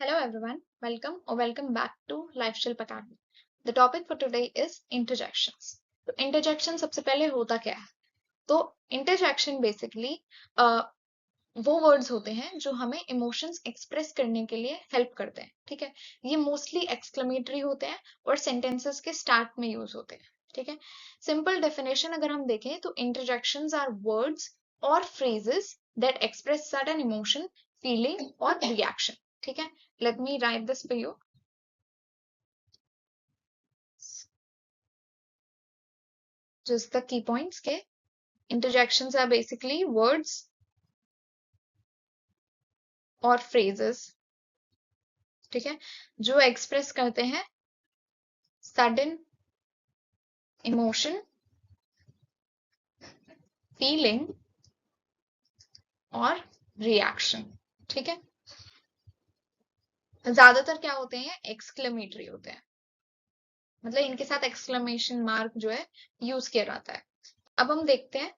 Hello everyone, welcome or welcome back to Lifestyle Academy. The topic for today is interjections. तो interjection सबसे पहले होता क्या है? तो interjection basically वो वर्ड्स होते हैं जो हमें इमोशंस एक्सप्रेस करने के लिए हेल्प करते हैं, ठीक है। ये मोस्टली एक्सक्लेमेटरी होते हैं और सेंटेंसेस के स्टार्ट में यूज होते हैं, ठीक है। सिंपल डेफिनेशन अगर हम देखें तो इंटरजेक्शंस आर वर्ड्स और phrases that express sudden emotion, feeling और रिएक्शन, ठीक है। Let me right this for you. Just the key points के इंटरजेक्शंस आर बेसिकली वर्ड्स और फ्रेजेस, ठीक है, जो एक्सप्रेस करते हैं सडन इमोशन, फीलिंग और रिएक्शन, ठीक है। ज्यादातर क्या होते हैं, एक्सक्लेमेटरी होते हैं, मतलब इनके साथ एक्सक्लेमेशन मार्क जो है यूज किया जाता है। अब हम देखते हैं,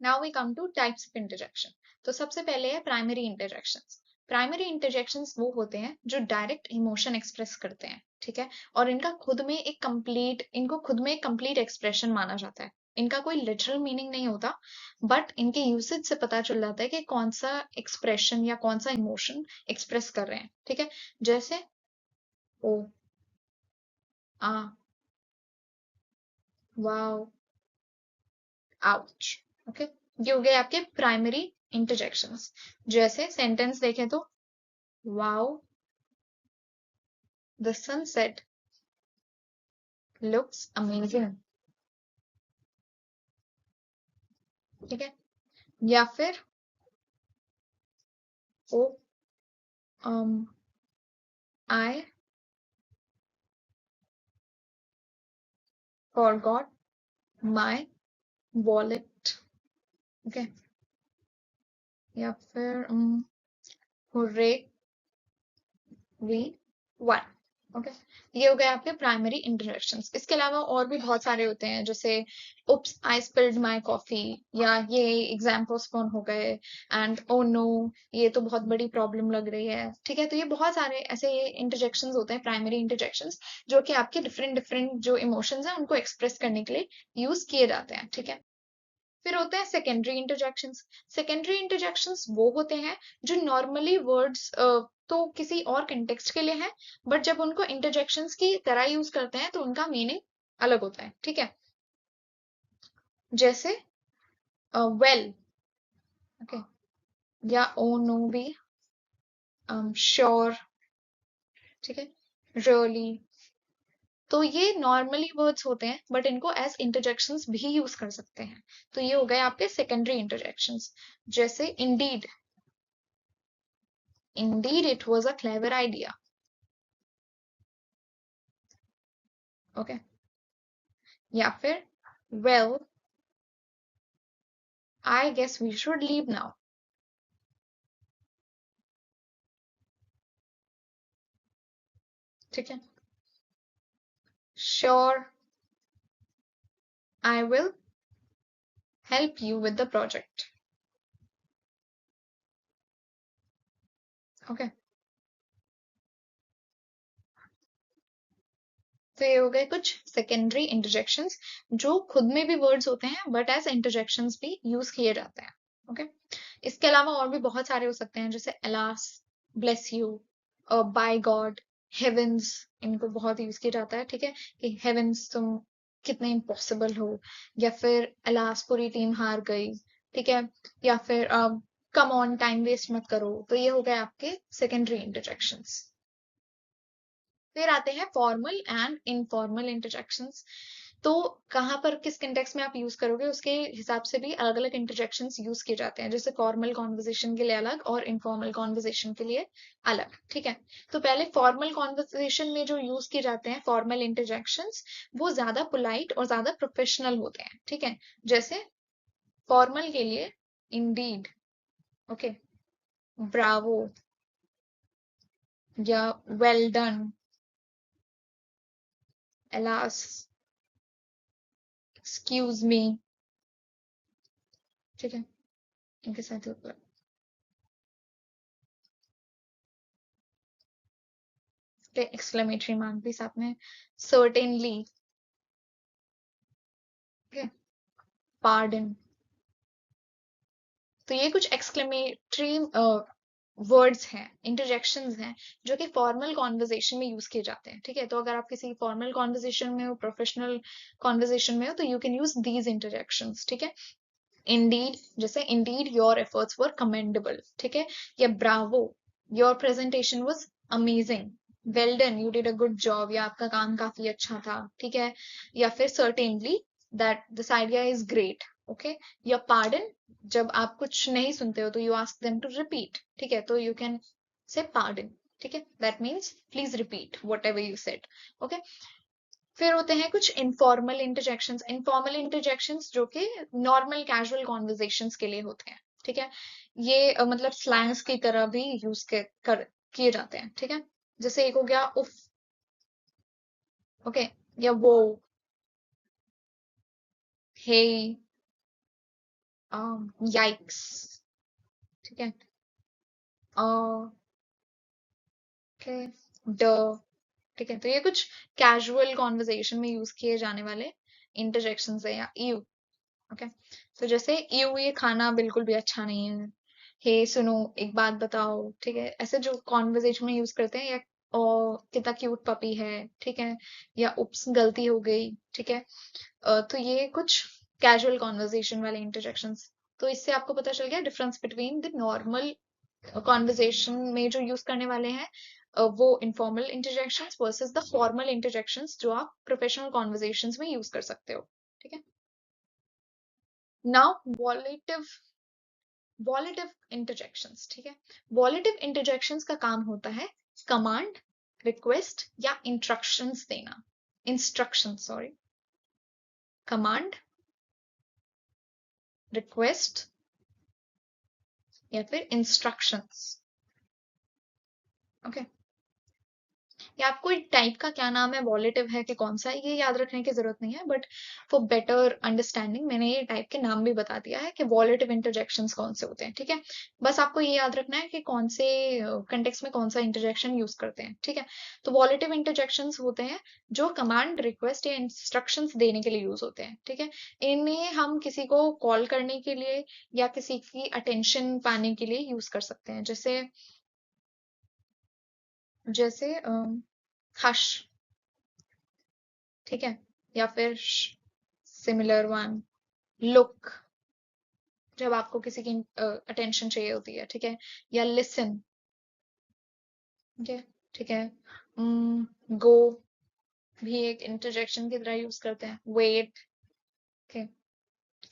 now we come to types of interjection. तो सबसे पहले है प्राइमरी इंटरजेक्शंस। प्राइमरी इंटरजेक्शंस वो होते हैं जो डायरेक्ट इमोशन एक्सप्रेस करते हैं, ठीक है, और इनको खुद में एक कंप्लीट एक्सप्रेशन माना जाता है। इनका कोई लिटरल मीनिंग नहीं होता, बट इनके यूसेज से पता चल जाता है कि कौन सा एक्सप्रेशन या कौन सा इमोशन एक्सप्रेस कर रहे हैं, ठीक है। जैसे ओ, आ, वाओ, आउच, ओके। ये हो गए आपके प्राइमरी इंटरजेक्शंस। जैसे सेंटेंस देखें तो wow, the sunset looks amazing, ठीक है। या फिर oh, I forgot my wallet, okay. या फिर हुर्रे वी वन, ओके। ये हो गए आपके प्राइमरी इंटरेक्शंस। इसके अलावा और भी बहुत सारे होते हैं, जैसे उप्स आई स्पिल्ड माय कॉफी, या ये एग्जाम पोस्टपोन हो गए, एंड ओ नो, ये तो बहुत बड़ी प्रॉब्लम लग रही है, ठीक है। तो ये बहुत सारे ऐसे ये इंटरजेक्शंस होते हैं, प्राइमरी इंटरजेक्शंस, जो कि आपके डिफरेंट डिफरेंट जो इमोशंस हैं उनको एक्सप्रेस करने के लिए यूज किए जाते हैं, ठीक है। फिर होते हैं सेकेंडरी इंटरजेक्शंस। सेकेंडरी इंटरजेक्शंस वो होते हैं जो नॉर्मली वर्ड्स तो किसी और कंटेक्स्ट के लिए है, बट जब उनको इंटरजेक्शंस की तरह यूज करते हैं तो उनका मीनिंग अलग होता है, ठीक है। जैसे वेल, ओके, या ओ नो भी, श्योर, ठीक है, रियली। तो ये नॉर्मली वर्ड्स होते हैं, बट इनको एज इंटरजेक्शंस भी यूज कर सकते हैं। तो ये हो गए आपके सेकेंडरी इंटरजेक्शंस। जैसे indeed, indeed it was a clever idea, okay. या फिर well, I guess we should leave now, ठीक है। Sure, I will help you with the project, okay. तो ये हो गए कुछ सेकेंडरी इंटरजेक्शंस जो खुद में भी वर्ड्स होते हैं, बट एज इंटरजेक्शंस भी यूज किए जाते हैं, ओके। इसके अलावा और भी बहुत सारे हो सकते हैं, जैसे alas, bless you, by god, heavens, इनको बहुत यूज किया जाता है, ठीक है, कि हेवेंस तुम कितने इम्पॉसिबल हो। या फिर अलास पूरी टीम हार गई, ठीक है। या फिर कम ऑन, टाइम वेस्ट मत करो। तो ये हो गए आपके सेकेंडरी इंटरजेक्शंस। फिर आते हैं फॉर्मल एंड इनफॉर्मल इंटरजेक्शंस। तो कहाँ पर किस कंटेक्स्ट में आप यूज करोगे उसके हिसाब से भी अलग अलग इंटरजेक्शंस यूज किए जाते हैं, जैसे फॉर्मल कॉन्वर्जेशन के लिए अलग और इनफॉर्मल कॉन्वर्जेशन के लिए अलग, ठीक है। तो पहले फॉर्मल कॉन्वर्जेशन में जो यूज किए जाते हैं फॉर्मल इंटरजेक्शंस, वो ज्यादा पोलाइट और ज्यादा प्रोफेशनल होते हैं, ठीक है। जैसे फॉर्मल के लिए इंडीड, ओके, ब्रावो, या well done, alas, excuse me, ठीक है, इनके साथ एक्सक्लेमेटरी मार्क भी साथ में, सर्टेनली, पार्डन। तो ये कुछ एक्सक्लेमेटरी वर्ड्स हैं, इंटरजेक्शंस हैं, जो कि फॉर्मल कॉन्वर्जेशन में यूज किए जाते हैं। ठीक है, तो अगर आप किसी फॉर्मल कॉन्वर्जेशन में हो, प्रोफेशनल कॉन्वर्जेशन में हो, तो you can use these interjections. ठीक है, इंडीड, जैसे Indeed your efforts were commendable. ठीक है, या Bravo, your presentation was amazing, well done, you did a good job, या आपका काम काफी अच्छा था। ठीक है, या फिर certainly, that this idea is great. Okay, या पार्डन, जब आप कुछ नहीं सुनते हो तो you ask them to repeat. ठीक है, तो यू कैन से पार्डन। ठीक है, that means please repeat whatever you said. Okay, फिर होते हैं कुछ इनफॉर्मल इंटरजेक्शंस। इनफॉर्मल इंटरजेक्शंस जो कि नॉर्मल कैजुअल कॉन्वर्जेशंस के लिए होते हैं। ठीक है, ये मतलब स्लैंग्स की तरह भी यूज किए जाते हैं। ठीक है, जैसे एक हो गया उफ, ओके, या वो, हे, याइक्स। ठीक है, ओके, ड। ठीक है, तो ये कुछ कैजुअल कॉन्वर्जेशन में यूज किए जाने वाले इंटरजेक्शंस है, या यू। ओके, तो जैसे ये खाना बिल्कुल भी अच्छा नहीं है, हे सुनो एक बात बताओ। ठीक है, ऐसे जो कॉन्वर्जेशन में यूज करते हैं, या ओ कितना क्यूट पपी है। ठीक है, या उप्स गलती हो गई। ठीक है, तो ये कुछ कैजुअल कॉन्वर्जेशन वाले इंटरजेक्शंस। तो इससे आपको पता चल गया difference between the normal conversation में जो यूज करने वाले हैं वो informal interjections versus the formal interjections जो आप प्रोफेशनल कॉन्वर्जेशंस में यूज कर सकते हो। ठीक है, नाउ वॉलेटिव इंटरजेक्शंस। ठीक है, वॉलेटिव इंटरजेक्शंस का काम होता है कमांड, रिक्वेस्ट या इंस्ट्रक्शंस देना। इंस्ट्रक्शन, सॉरी, कमांड, रिक्वेस्ट या फिर इंस्ट्रक्शंस। ओके, या आपको एक टाइप का क्या नाम है, वॉलेटिव है कि कौन सा है, ये याद रखने की जरूरत नहीं है, बट फॉर बेटर अंडरस्टैंडिंग मैंने ये टाइप के नाम भी बता दिया है कि वॉलेटिव इंटरजेक्शंस कौन से होते हैं। ठीक है, बस आपको ये याद रखना है कि कौन से कंटेक्स्ट में कौन सा इंटरजेक्शन यूज करते हैं। ठीक है, तो वॉलेटिव इंटरजेक्शंस होते हैं जो कमांड, रिक्वेस्ट या इंस्ट्रक्शंस देने के लिए यूज होते हैं। ठीक है, इन्हें हम किसी को कॉल करने के लिए या किसी की अटेंशन पाने के लिए यूज कर सकते हैं। जैसे जैसे हश। ठीक है, या फिर सिमिलर वन, लुक, जब आपको किसी की अटेंशन चाहिए होती है। ठीक है, या लिसन। ठीक है, ठीक है, गो भी एक इंटरजेक्शन की तरह यूज करते हैं, वेट। ठीक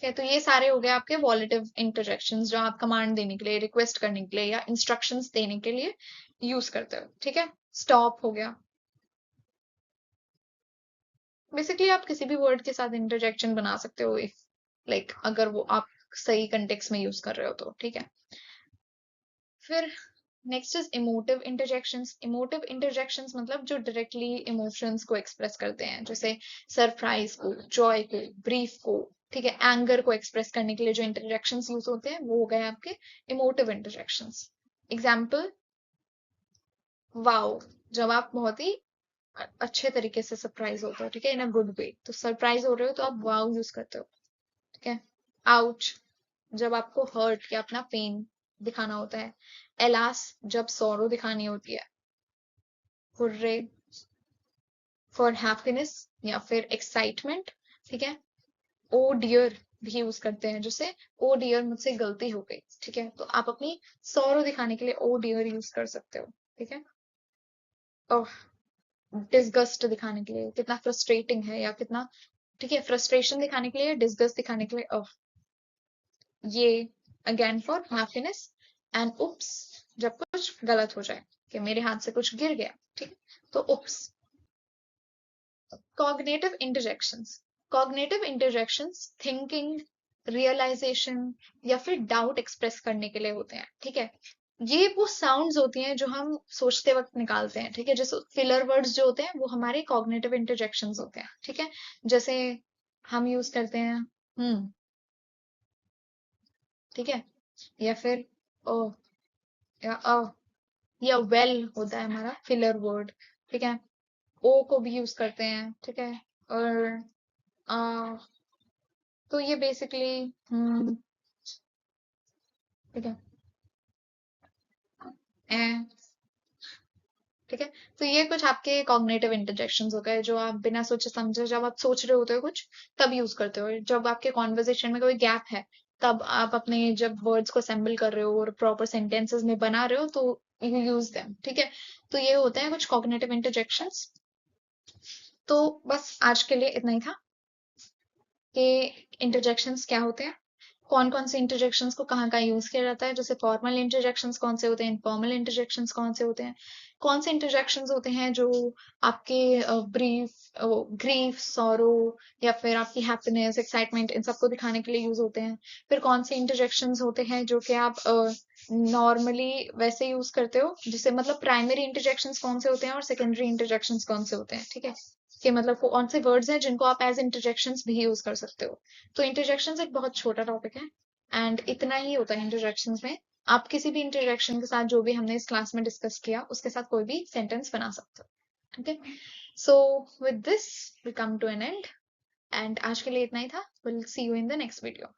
है, तो ये सारे हो गए आपके वॉलेटिव इंटरजेक्शंस जो आप कमांड देने के लिए, रिक्वेस्ट करने के लिए या इंस्ट्रक्शंस देने के लिए यूज करते हो। ठीक है, स्टॉप हो गया। बेसिकली आप किसी भी वर्ड के साथ इंटरजेक्शन बना सकते हो, लाइक अगर वो आप सही कंटेक्स्ट में यूज कर रहे हो तो। ठीक है, फिर next is emotive interjections. Emotive interjections मतलब जो डायरेक्टली इमोशंस को एक्सप्रेस करते हैं, जैसे सरप्राइज को, जॉय को, ब्रीफ को। ठीक है, एंगर को एक्सप्रेस करने के लिए जो इंटरजेक्शंस यूज होते हैं वो हो गए आपके इमोटिव इंटरजेक्शंस। एग्जाम्पल, वाओ, जब आप बहुत ही अच्छे तरीके से सरप्राइज होते हो। ठीक है, इन अ गुड वे, तो सरप्राइज हो रहे हो तो आप वाओ यूज करते हो। ठीक है, आउच, जब आपको हर्ट या अपना पेन दिखाना होता है। एलास, जब सॉरो दिखानी होती है। हुर्रे, फॉर हैप्पीनेस या फिर एक्साइटमेंट। ठीक है, ओ डियर भी यूज करते हैं, जैसे ओ डियर मुझसे गलती हो गई। ठीक है, तो आप अपनी सॉरो दिखाने के लिए ओ डियर यूज कर सकते हो। ठीक है, और डिसगस्ट दिखाने के लिए कितना फ्रस्ट्रेटिंग है या कितना। ठीक है, फ्रस्ट्रेशन दिखाने के लिए, डिसगस्ट दिखाने के लिए ये अगेन फॉर हैप्पीनेस। एंड उप्स, जब कुछ गलत हो जाए कि मेरे हाथ से कुछ गिर गया। ठीक है, तो oops. Cognitive interjections. Cognitive interjections thinking, realisation या फिर डाउट एक्सप्रेस करने के लिए होते हैं। ठीक है, ये वो साउंड्स होती हैं जो हम सोचते वक्त निकालते हैं। ठीक है, जैसे फिलर वर्ड्स जो होते हैं वो हमारे कॉग्निटिव इंटरजेक्शंस होते हैं। ठीक है, जैसे हम यूज करते हैं ठीक है, या फिर ओ, या वेल होता है हमारा फिलर वर्ड। ठीक है, ओ को भी यूज करते हैं, ठीक है, और तो ये बेसिकली ठीक है, ए, ठीक है। तो ये कुछ आपके कॉग्निटिव इंटरजेक्शंस हो गए जो आप बिना सोचे समझे, जब आप सोच रहे होते हो कुछ तब यूज करते हो, जब आपके कॉन्वर्जेशन में कोई गैप है तब आप अपने जब वर्ड्स को असेंबल कर रहे हो और प्रॉपर सेंटेंसेस में बना रहे हो तो यू यूज देम, ठीक है। तो ये होते हैं कुछ कॉग्निटिव इंटरजेक्शंस। तो बस आज के लिए इतना ही था कि इंटरजेक्शंस क्या होते हैं, कौन कौन से इंटरजेक्शंस को कहाँ कहाँ यूज किया जाता है, जैसे फॉर्मल इंटरजेक्शंस कौन से होते हैं, इनफॉर्मल इंटरजेक्शंस कौन से होते हैं, कौन से इंटरजेक्शंस होते हैं जो आपके ब्रीफ ग्रीफ सॉरो या फिर आपकी हैप्पीनेस एक्साइटमेंट इन सबको दिखाने के लिए यूज होते हैं, फिर कौन से इंटरजेक्शंस होते हैं जो कि आप नॉर्मली वैसे यूज करते हो, जिसे मतलब प्राइमरी इंटरजेक्शंस कौन से होते हैं और सेकेंडरी इंटरजेक्शंस कौन से होते हैं, ठीक है, कि मतलब कौन से वर्ड्स हैं जिनको आप एज इंटरजेक्शंस भी यूज कर सकते हो। तो इंटरजेक्शंस एक बहुत छोटा टॉपिक है एंड इतना ही होता है इंटरजेक्शंस में। आप किसी भी इंटरजेक्शन के साथ जो भी हमने इस क्लास में डिस्कस किया उसके साथ कोई भी सेंटेंस बना सकते हो, okay. So with this we come to an end and आज के लिए इतना ही था। Will see you in the next video.